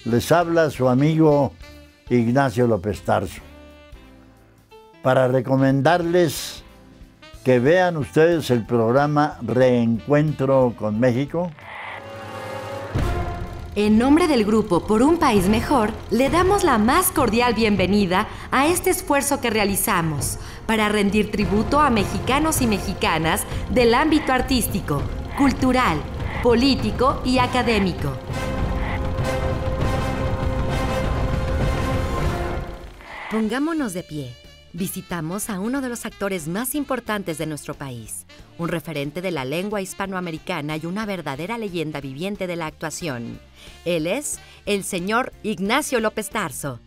Les habla su amigo Ignacio López Tarso, para recomendarles que vean ustedes el programa Reencuentro con México. En nombre del grupo Por un País Mejor, le damos la más cordial bienvenida a este esfuerzo que realizamos para rendir tributo a mexicanos y mexicanas del ámbito artístico, cultural, político y académico. Pongámonos de pie. Visitamos a uno de los actores más importantes de nuestro país, un referente de la lengua hispanoamericana y una verdadera leyenda viviente de la actuación. Él es el señor Ignacio López Tarso.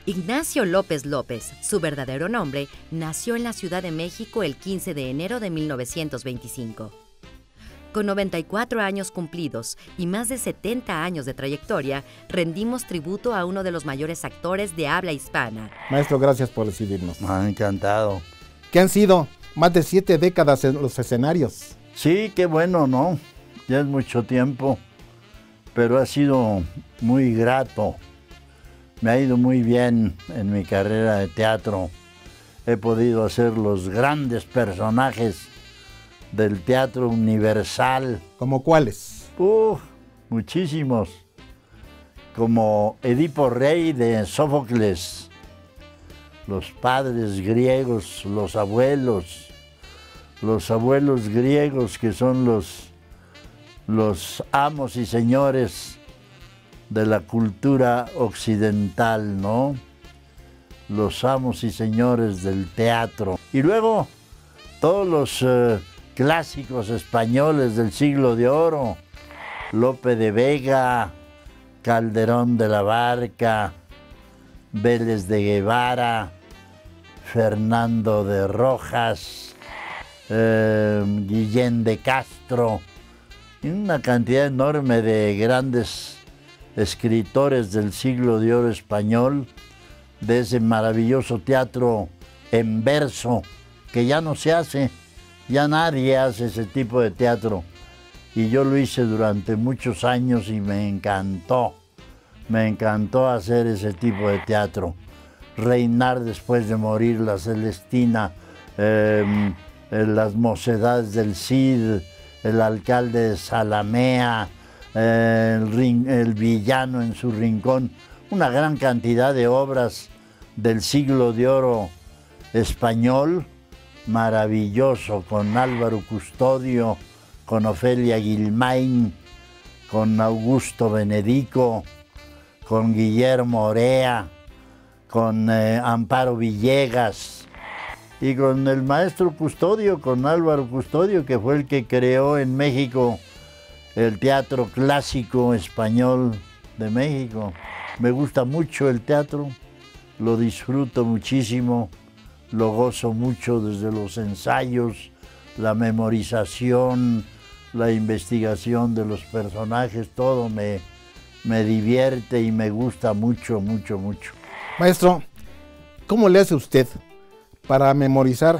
Ignacio López López, su verdadero nombre, nació en la Ciudad de México el 15 de enero de 1925. Con 94 años cumplidos y más de 70 años de trayectoria, rendimos tributo a uno de los mayores actores de habla hispana. Maestro, gracias por recibirnos. Encantado. ¿Qué han sido? Más de 7 décadas en los escenarios. Sí, qué bueno, ¿no? Ya es mucho tiempo, pero ha sido muy grato. Me ha ido muy bien en mi carrera de teatro. He podido hacer los grandes personajes del teatro universal. ¿Cómo cuáles? Muchísimos. Como Edipo Rey de Sófocles, los padres griegos, los abuelos griegos que son los amos y señores de la cultura occidental, ¿no? Los amos y señores del teatro. Y luego todos los clásicos españoles del siglo de oro, Lope de Vega, Calderón de la Barca, Vélez de Guevara, Fernando de Rojas, Guillén de Castro, y una cantidad enorme de grandes escritores del siglo de oro español, de ese maravilloso teatro en verso que ya no se hace. Ya nadie hace ese tipo de teatro y yo lo hice durante muchos años y me encantó hacer ese tipo de teatro. Reinar después de morir, La Celestina, Las Mocedades del Cid, El Alcalde de Zalamea, El Villano en su Rincón, una gran cantidad de obras del siglo de oro español. Maravilloso, con Álvaro Custodio, con Ofelia Guilmain, con Augusto Benedico, con Guillermo Orea, con Amparo Villegas y con el maestro Custodio, con Álvaro Custodio, que fue el que creó en México el teatro clásico español de México. Me gusta mucho el teatro, lo disfruto muchísimo. Lo gozo mucho desde los ensayos, la memorización, la investigación de los personajes, todo me divierte y me gusta mucho, mucho, mucho. Maestro, ¿cómo le hace usted para memorizar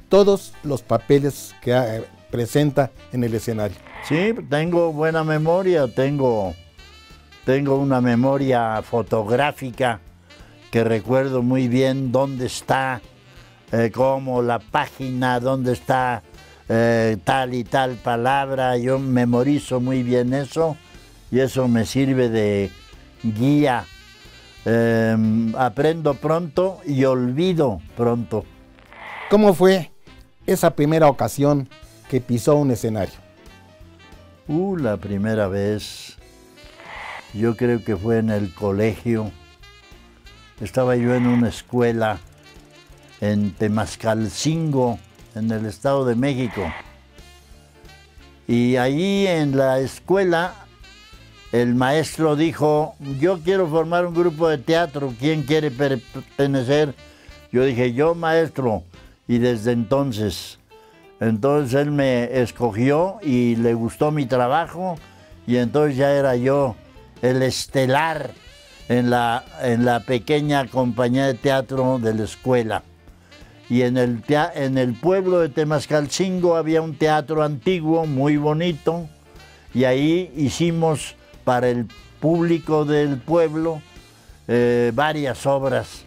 todos los papeles que presenta en el escenario? Sí, tengo buena memoria, tengo una memoria fotográfica que recuerdo muy bien dónde está, como la página, dónde está tal y tal palabra. Yo memorizo muy bien eso y eso me sirve de guía. Aprendo pronto y olvido pronto. ¿Cómo fue esa primera ocasión que pisó un escenario? La primera vez, yo creo que fue en el colegio. Estaba yo en una escuela en Temascalcingo, en el Estado de México. Y allí en la escuela el maestro dijo: yo quiero formar un grupo de teatro, ¿quién quiere pertenecer? Yo dije: yo, maestro. Y desde entonces él me escogió y le gustó mi trabajo y entonces ya era yo el estelar en la pequeña compañía de teatro de la escuela. Y en el pueblo de Temascalcingo había un teatro antiguo muy bonito y ahí hicimos para público del pueblo varias obras,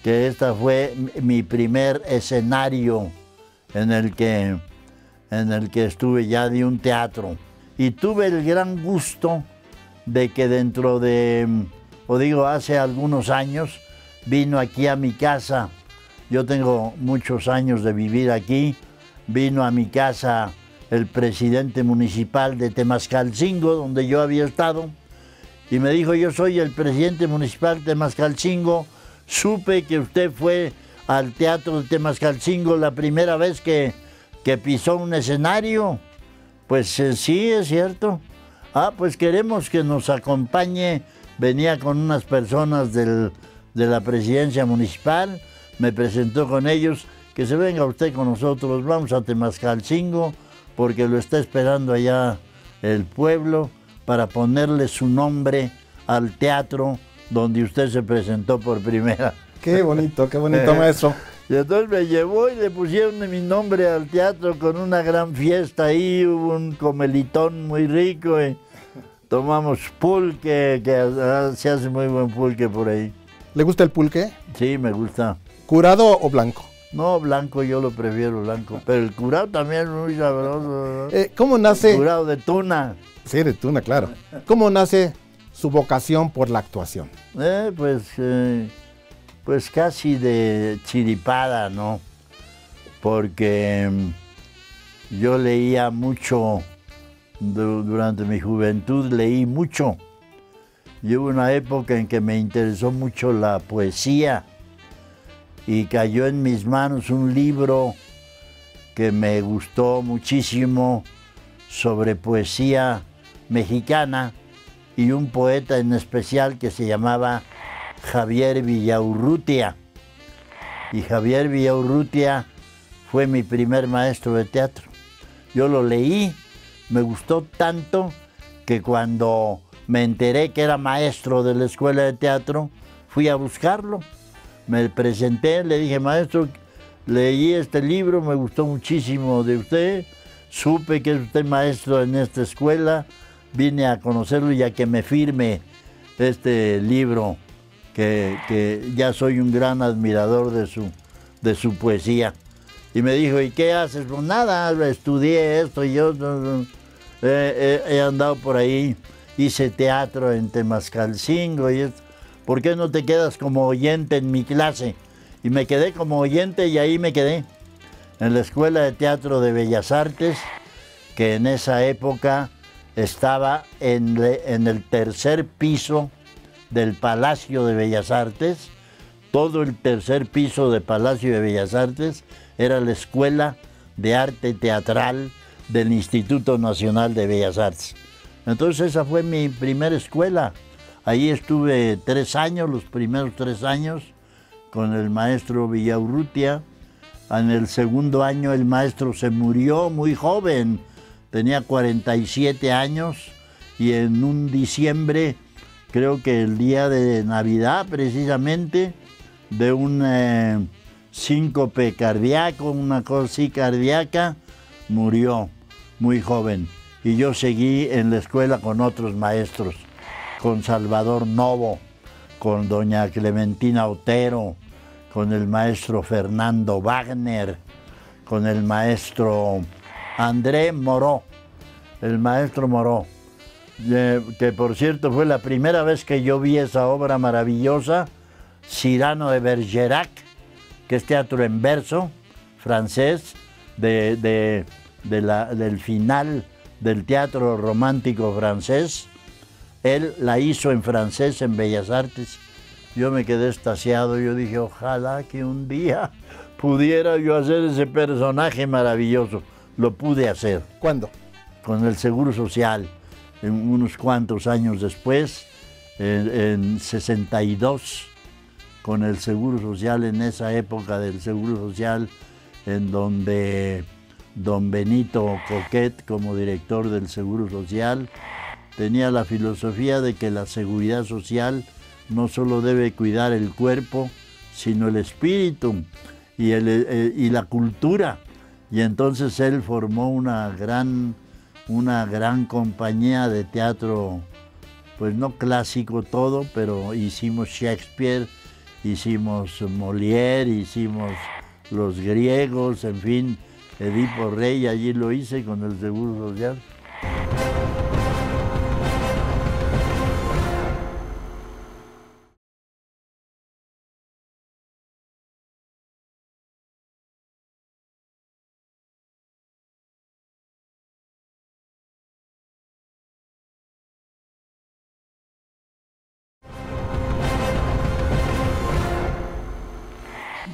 que esta fue mi primer escenario en el que estuve ya de un teatro. Y tuve el gran gusto de que dentro de, hace algunos años, vino aquí a mi casa. Yo tengo muchos años de vivir aquí. Vino a mi casa el presidente municipal de Temascalcingo, donde yo había estado, y me dijo: yo soy el presidente municipal de Temascalcingo, supe que usted fue al teatro de Temascalcingo la primera vez que pisó un escenario. Pues sí, es cierto. Pues queremos que nos acompañe. Venía con unas personas de la presidencia municipal, me presentó con ellos, que se venga usted con nosotros, vamos a Temascalcingo, porque lo está esperando allá el pueblo para ponerle su nombre al teatro donde usted se presentó por primera. Qué bonito, maestro. Y entonces me llevó y le pusieron mi nombre al teatro con una gran fiesta ahí, hubo un comelitón muy rico y tomamos pulque, que se hace muy buen pulque por ahí. ¿Le gusta el pulque? Sí, me gusta. ¿Curado o blanco? No, blanco, yo lo prefiero blanco, pero el curado también es muy sabroso. ¿Cómo nace? El curado de tuna. Sí, de tuna, claro. ¿Cómo nace su vocación por la actuación? Pues casi de chiripada, ¿no? Porque yo leía mucho, durante mi juventud leí mucho. Y hubo una época en que me interesó mucho la poesía y cayó en mis manos un libro que me gustó muchísimo sobre poesía mexicana y un poeta en especial que se llamaba Javier Villaurrutia. Y Javier Villaurrutia fue mi primer maestro de teatro. Yo lo leí, me gustó tanto que cuando me enteré que era maestro de la escuela de teatro, fui a buscarlo. Me presenté, le dije: maestro, leí este libro, me gustó muchísimo de usted, supe que es usted maestro en esta escuela, vine a conocerlo y a que me firme este libro, que ya soy un gran admirador de su poesía. Y me dijo: ¿y qué haces? Pues nada, estudié esto y yo he andado por ahí, hice teatro en Temascalcingo y esto. ¿Por qué no te quedas como oyente en mi clase? Y me quedé como oyente y ahí me quedé, en la Escuela de Teatro de Bellas Artes, que en esa época estaba en el tercer piso del Palacio de Bellas Artes. Todo el tercer piso del Palacio de Bellas Artes era la Escuela de Arte Teatral del Instituto Nacional de Bellas Artes. Entonces esa fue mi primera escuela. Ahí estuve 3 años, los primeros 3 años, con el maestro Villaurrutia. En el segundo año el maestro se murió muy joven, tenía 47 años, y en un diciembre, creo que el día de Navidad precisamente, de un síncope cardíaco, una cosa así cardíaca, murió muy joven. Y yo seguí en la escuela con otros maestros, con Salvador Novo, con doña Clementina Otero, con el maestro Fernando Wagner, con el maestro André Moró, el maestro Moró, que por cierto fue la primera vez que yo vi esa obra maravillosa, Cyrano de Bergerac, que es teatro en verso, francés, del final del teatro romántico francés. Él la hizo en francés en Bellas Artes. Yo me quedé extasiado, yo dije: ojalá que un día pudiera yo hacer ese personaje maravilloso. Lo pude hacer. ¿Cuándo? Con el Seguro Social, unos cuantos años después, en 62, con el Seguro Social, en esa época del Seguro Social, en donde don Benito Coquet, como director del Seguro Social, tenía la filosofía de que la seguridad social no solo debe cuidar el cuerpo, sino el espíritu y la cultura. Y entonces él formó una gran compañía de teatro pues no clásico todo, pero hicimos Shakespeare, hicimos Molière, hicimos los griegos, en fin, Edipo Rey, allí lo hice con el Seguro Social.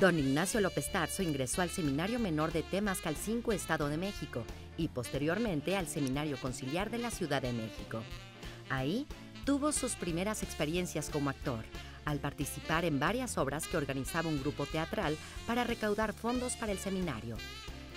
Don Ignacio López Tarso ingresó al Seminario Menor de Temascalcingo, Estado de México, y posteriormente al Seminario Conciliar de la Ciudad de México. Ahí tuvo sus primeras experiencias como actor, al participar en varias obras que organizaba un grupo teatral para recaudar fondos para el seminario.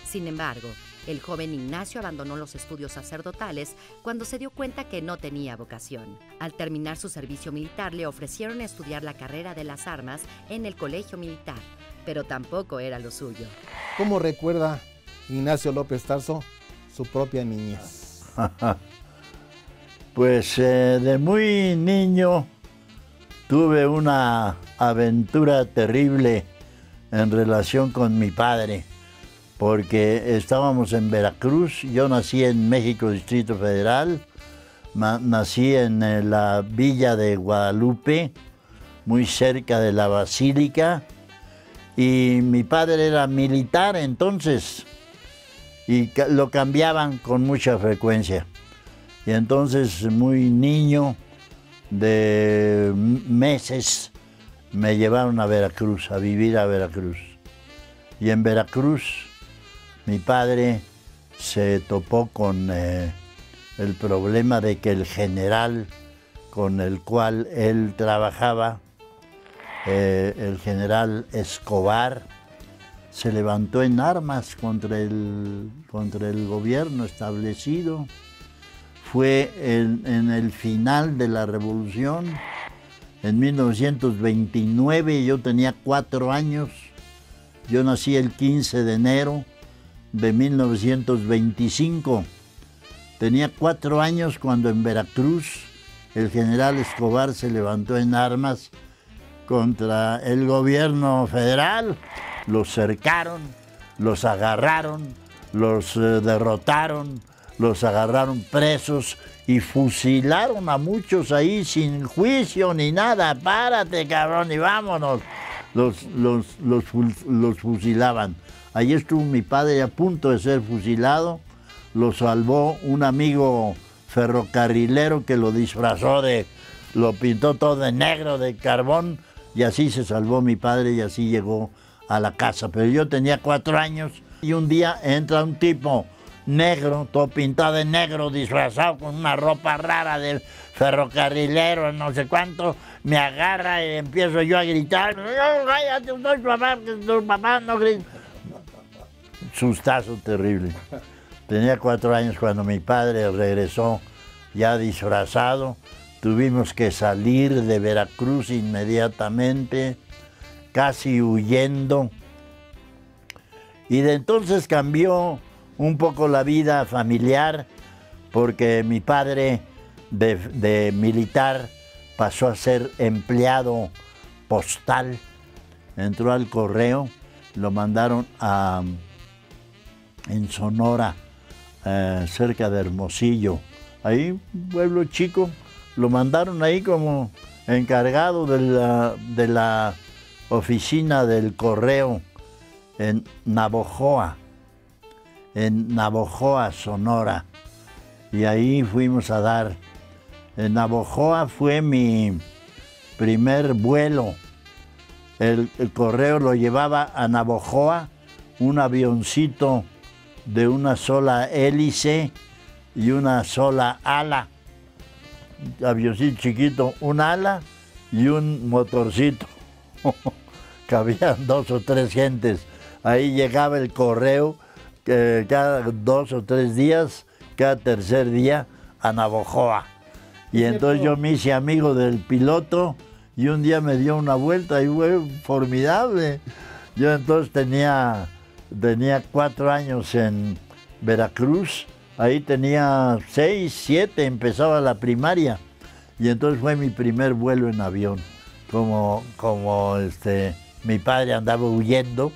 Sin embargo, el joven Ignacio abandonó los estudios sacerdotales cuando se dio cuenta que no tenía vocación. Al terminar su servicio militar, le ofrecieron estudiar la carrera de las armas en el Colegio Militar, pero tampoco era lo suyo. ¿Cómo recuerda Ignacio López Tarso su propia niñez? Pues de muy niño tuve una aventura terrible en relación con mi padre, porque estábamos en Veracruz. Yo nací en México, Distrito Federal, nací en la villa de Guadalupe, muy cerca de la Basílica, y mi padre era militar entonces, y lo cambiaban con mucha frecuencia. Y entonces, muy niño, de meses, me llevaron a Veracruz, a vivir a Veracruz. Y en Veracruz, mi padre se topó con el problema de que el general con el cual él trabajaba, el general Escobar, se levantó en armas contra el gobierno establecido. Fue en el final de la revolución, en 1929, yo tenía 4 años. Yo nací el 15 de enero de 1925. Tenía 4 años cuando en Veracruz el general Escobar se levantó en armas contra el gobierno federal. Los cercaron, los agarraron, los derrotaron, los agarraron presos y fusilaron a muchos ahí sin juicio ni nada. Párate, cabrón, y vámonos. Los fusilaban. Allí estuvo mi padre a punto de ser fusilado. Lo salvó un amigo ferrocarrilero que lo disfrazó lo pintó todo de negro, de carbón, y así se salvó mi padre y así llegó a la casa. Pero yo tenía 4 años y un día entra un tipo negro, todo pintado de negro, disfrazado con una ropa rara de ferrocarrilero, no sé cuánto, me agarra y empiezo yo a gritar: "No, cállate, soy papá, que tu papá no grita". Sustazo terrible. Tenía 4 años cuando mi padre regresó ya disfrazado. Tuvimos que salir de Veracruz inmediatamente, casi huyendo. Y de entonces cambió un poco la vida familiar, porque mi padre de militar pasó a ser empleado postal. Entró al correo, lo mandaron en Sonora, cerca de Hermosillo, ahí, un pueblo chico. Lo mandaron ahí como encargado de la oficina del correo en Navojoa, Sonora. Y ahí fuimos a dar. En Navojoa fue mi primer vuelo. El correo lo llevaba a Navojoa, un avioncito de una sola hélice y una sola ala. Avioncito chiquito, un ala y un motorcito. Cabían 2 o 3 gentes. Ahí llegaba el correo cada 2 o 3 días, cada tercer día, a Navojoa. Y entonces yo me hice amigo del piloto y un día me dio una vuelta y fue formidable. Yo entonces tenía 4 años en Veracruz. Ahí tenía 6, 7, empezaba la primaria. Y entonces fue mi primer vuelo en avión. Mi padre andaba huyendo,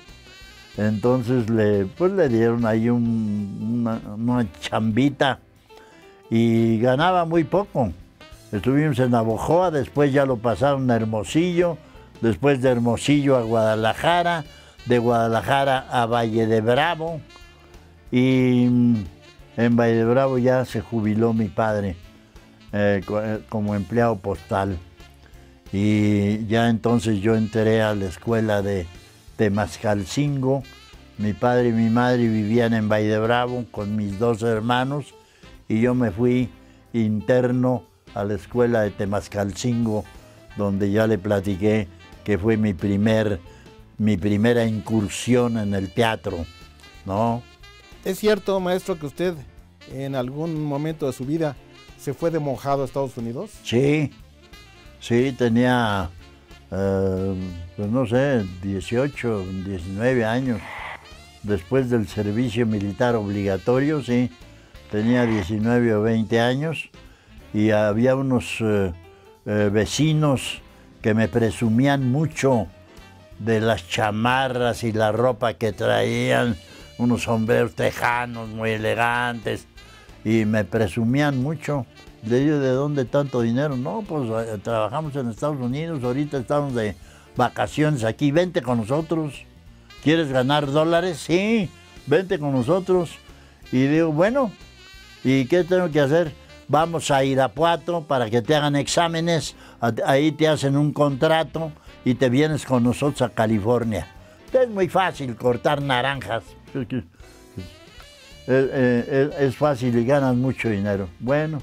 entonces le dieron ahí una chambita y ganaba muy poco. Estuvimos en Navojoa, después ya lo pasaron a Hermosillo, después de Hermosillo a Guadalajara, de Guadalajara a Valle de Bravo, y en Valle de Bravo ya se jubiló mi padre como empleado postal. Y ya entonces yo entré a la escuela de Temascalcingo. Mi padre y mi madre vivían en Valle de Bravo con mis 2 hermanos y yo me fui interno a la escuela de Temascalcingo, donde ya le platiqué que fue mi primera incursión en el teatro, ¿no? ¿Es cierto, maestro, que usted en algún momento de su vida se fue de mojado a Estados Unidos? Sí, tenía, pues no sé, 18, 19 años. Después del servicio militar obligatorio, sí, tenía 19 o 20 años y había unos vecinos que me presumían mucho de las chamarras y la ropa que traían, unos sombreros tejanos muy elegantes, y me presumían mucho. Le digo, ¿de dónde tanto dinero? No, pues trabajamos en Estados Unidos, ahorita estamos de vacaciones aquí, vente con nosotros. ¿Quieres ganar dólares? Sí, vente con nosotros. Y digo, bueno, ¿y qué tengo que hacer? Vamos a Irapuato para que te hagan exámenes, ahí te hacen un contrato y te vienes con nosotros a California. Es muy fácil cortar naranjas. Es fácil y ganas mucho dinero. Bueno,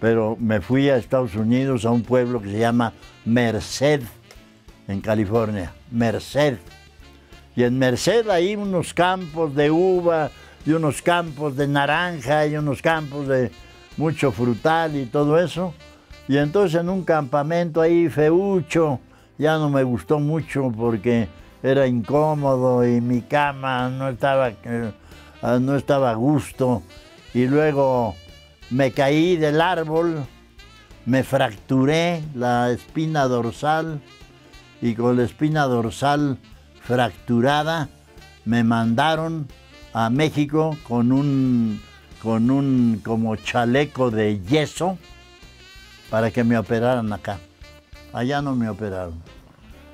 pero me fui a Estados Unidos, a un pueblo que se llama Merced, en California, Merced. Y en Merced hay unos campos de uva, y unos campos de naranja, y unos campos de mucho frutal y todo eso. Y entonces en un campamento ahí feucho, ya no me gustó mucho porque era incómodo y mi cama no estaba a gusto. Y luego me caí del árbol, me fracturé la espina dorsal y con la espina dorsal fracturada me mandaron a México con un como chaleco de yeso para que me operaran acá. Allá no me operaron.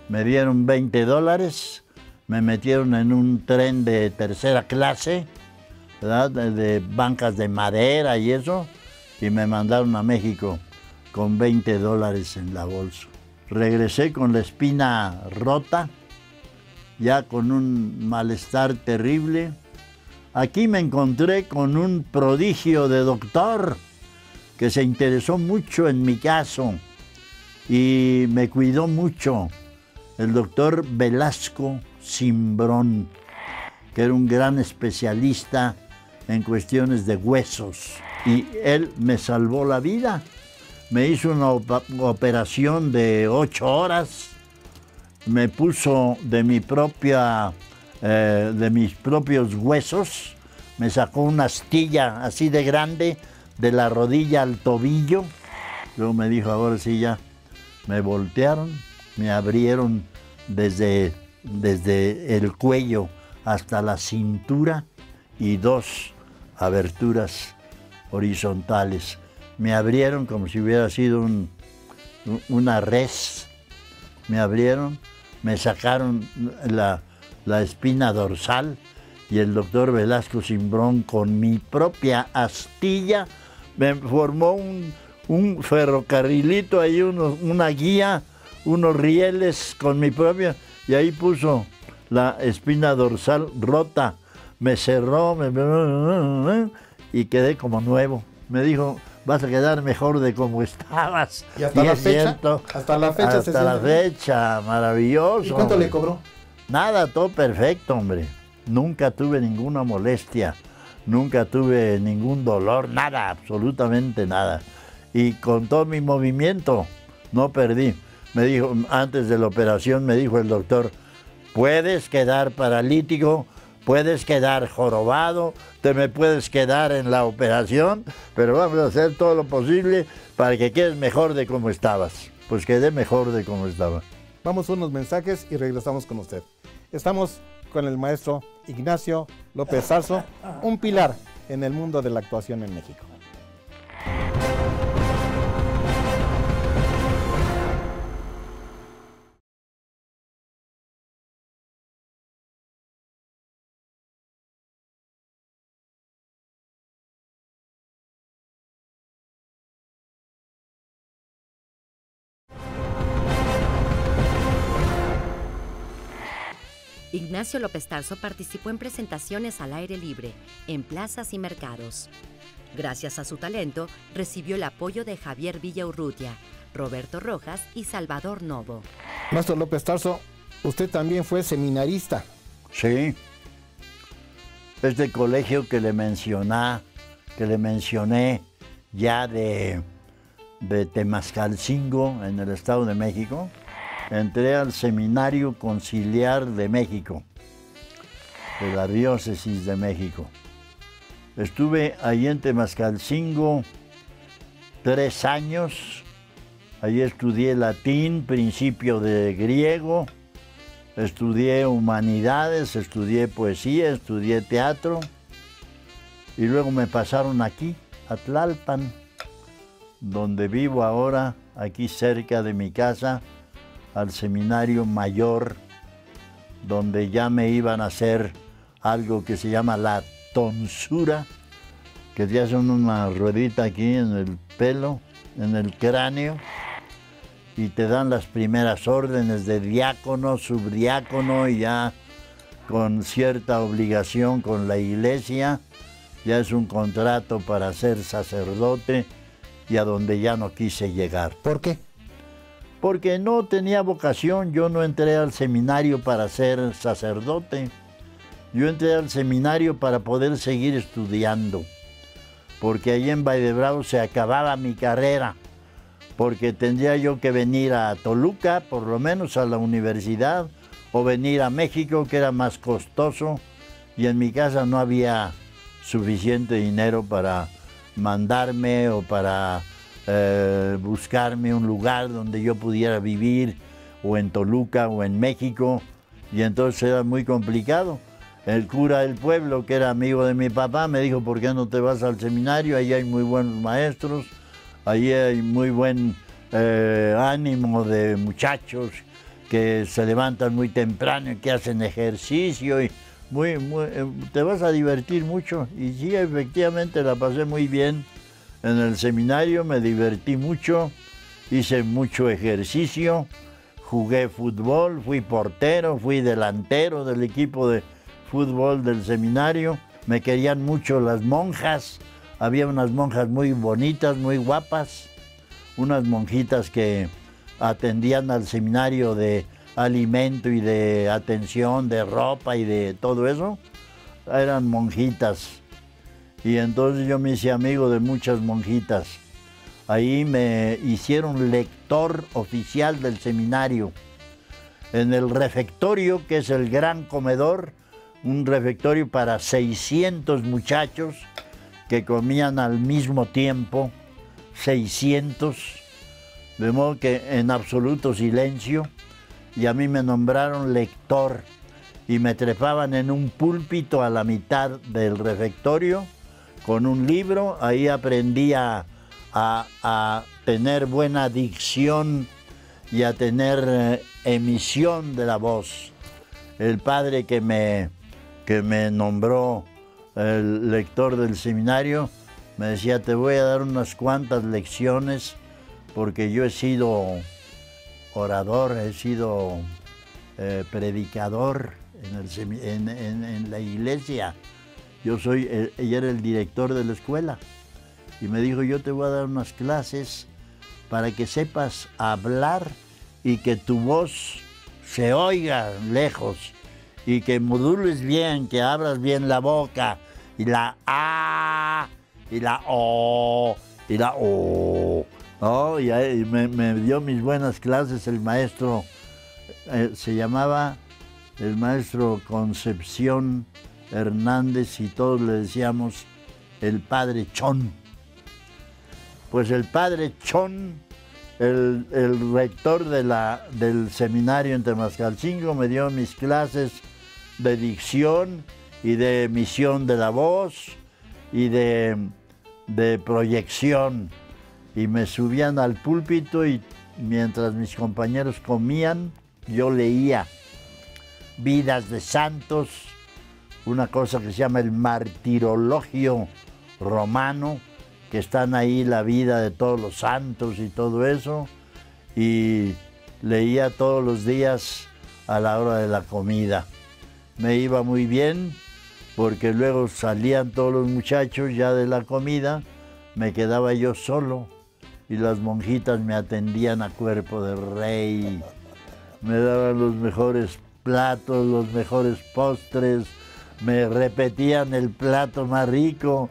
Me dieron $20, me metieron en un tren de tercera clase, ¿verdad? De bancas de madera y eso, y me mandaron a México con $20 en la bolsa. Regresé con la espina rota, ya con un malestar terrible. Aquí me encontré con un prodigio de doctor que se interesó mucho en mi caso y me cuidó mucho, el doctor Velasco Cimbrón, que era un gran especialista en cuestiones de huesos, y él me salvó la vida. Me hizo una operación de 8 horas, me puso de mis propios huesos, me sacó una astilla así de grande de la rodilla al tobillo. Luego me dijo, ahora sí ya. Me voltearon, me abrieron desde el cuello hasta la cintura y 2 aberturas horizontales. Me abrieron como si hubiera sido una res. Me abrieron, me sacaron la espina dorsal y el doctor Velasco Cimbrón con mi propia astilla me formó un ferrocarrilito ahí, una guía, unos rieles con mi propia, y ahí puso la espina dorsal rota, me cerró y quedé como nuevo. Me dijo, vas a quedar mejor de como estabas. ¿Y hasta la fecha? Hasta la fecha, maravilloso. ¿Y cuánto le cobró? Nada, todo perfecto, hombre. Nunca tuve ninguna molestia, nunca tuve ningún dolor, nada, absolutamente nada. Y con todo mi movimiento, no perdí. Me dijo, antes de la operación, me dijo el doctor, puedes quedar paralítico puedes quedar jorobado, te me puedes quedar en la operación, pero vamos a hacer todo lo posible para que quedes mejor de como estabas. Pues quedé mejor de como estaba. Vamos a unos mensajes y regresamos con usted. Estamos con el maestro Ignacio López Tarso, un pilar en el mundo de la actuación en México. Ignacio López Tarso participó en presentaciones al aire libre, en plazas y mercados. Gracias a su talento, recibió el apoyo de Javier Villaurrutia, Roberto Rojas y Salvador Novo. Maestro López Tarso, usted también fue seminarista. Sí. Este colegio que le mencioné ya de Temascalcingo, en el Estado de México, entré al Seminario Conciliar de México, de la Diócesis de México. Estuve ahí en Temascalcingo 3 años. Allí estudié latín, principio de griego, estudié humanidades, estudié poesía, estudié teatro. Y luego me pasaron aquí, a Tlalpan, donde vivo ahora, aquí cerca de mi casa, al Seminario Mayor, donde ya me iban a hacer algo que se llama la tonsura, que te hacen una ruedita aquí en el pelo, en el cráneo, y te dan las primeras órdenes de diácono, subdiácono, y ya con cierta obligación con la iglesia, ya es un contrato para ser sacerdote, y a donde ya no quise llegar. ¿Por qué? Porque no tenía vocación, yo no entré al seminario para ser sacerdote. Yo entré al seminario para poder seguir estudiando, porque allí en Valle de Bravo se acababa mi carrera, porque tendría yo que venir a Toluca, por lo menos a la universidad, o venir a México, que era más costoso, y en mi casa no había suficiente dinero para mandarme o para buscarme un lugar donde yo pudiera vivir, o en Toluca o en México, y entonces era muy complicado. El cura del pueblo, que era amigo de mi papá, me dijo, ¿por qué no te vas al seminario? Ahí hay muy buenos maestros, ahí hay muy buen ánimo de muchachos que se levantan muy temprano y que hacen ejercicio, y te vas a divertir mucho. Y sí, efectivamente la pasé muy bien en el seminario, me divertí mucho, hice mucho ejercicio, jugué fútbol, fui portero, fui delantero del equipo de fútbol del seminario. Me querían mucho las monjas, había unas monjas muy bonitas, muy guapas, unas monjitas que atendían al seminario de alimento y de atención, de ropa y de todo eso, eran monjitas. Y entonces yo me hice amigo de muchas monjitas. Ahí me hicieron lector oficial del seminario. En el refectorio, que es el gran comedor, un refectorio para 600 muchachos que comían al mismo tiempo, 600, de modo que en absoluto silencio, y a mí me nombraron lector y me trepaban en un púlpito a la mitad del refectorio con un libro. Ahí aprendí a tener buena dicción y a tener emisión de la voz. El padre que me nombró el lector del seminario me decía, te voy a dar unas cuantas lecciones, porque yo he sido orador, he sido predicador en la iglesia. Ella era el director de la escuela, y me dijo, yo te voy a dar unas clases para que sepas hablar y que tu voz se oiga lejos, y que modules bien, que abras bien la boca, y la A, y la O, y la O. ¿No? Y ahí me dio mis buenas clases el maestro, se llamaba el maestro Concepción Hernández, y todos le decíamos el padre Chon. Pues el padre Chon, el rector del seminario en Temascalcingo, me dio mis clases de dicción y de emisión de la voz y de proyección. Y me subían al púlpito y mientras mis compañeros comían, yo leía Vidas de Santos, una cosa que se llama el martirologio romano, que están ahí la vida de todos los santos y todo eso, y leía todos los días a la hora de la comida. Me iba muy bien, porque luego salían todos los muchachos ya de la comida, me quedaba yo solo, y las monjitas me atendían a cuerpo de rey, me daban los mejores platos, los mejores postres, me repetían el plato más rico,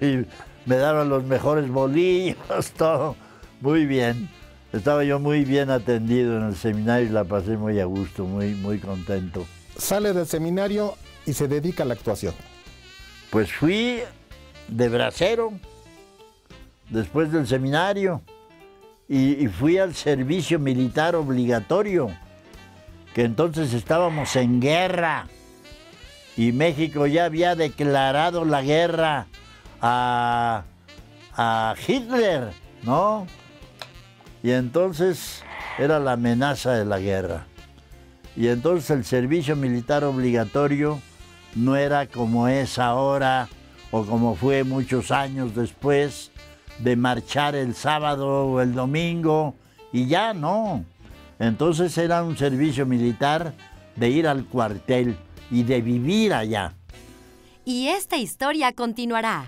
y me daban los mejores bolillos, todo muy bien. Estaba yo muy bien atendido en el seminario y la pasé muy a gusto, muy contento. Sale del seminario y se dedica a la actuación. Pues fui de bracero después del seminario y fui al servicio militar obligatorio, que entonces estábamos en guerra y México ya había declarado la guerra a Hitler, ¿no? Y entonces era la amenaza de la guerra. Y entonces el servicio militar obligatorio no era como es ahora o como fue muchos años después, de marchar el sábado o el domingo y ya no. Entonces era un servicio militar de ir al cuartel y de vivir allá. Y esta historia continuará.